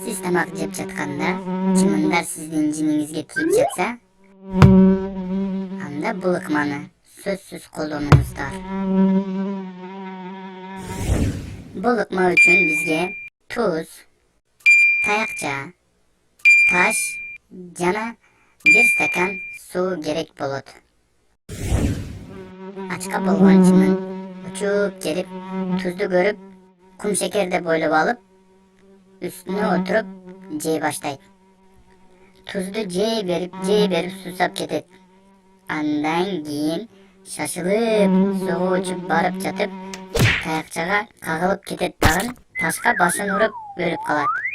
Siz tamak jep жатканда чымындар сиздин жиниңизге тийип жатса, анда бул ыкманы сөзсүз колдонуңуздар. Бул ыкма үчүн бизге туз, таякча, таш жана бир стакан суу керек болот. Ачка болгон чымын учуп келип, тузду көрүп, кум шекер деп ойлоп алып, үстүнө отуруп жей баштайт. Тузду жей берип суусап кетет. Андан кийин шашылып суга учуп барып жатып, таякчага кагылып кетет дагы, ташка башын уруп өлүп калат.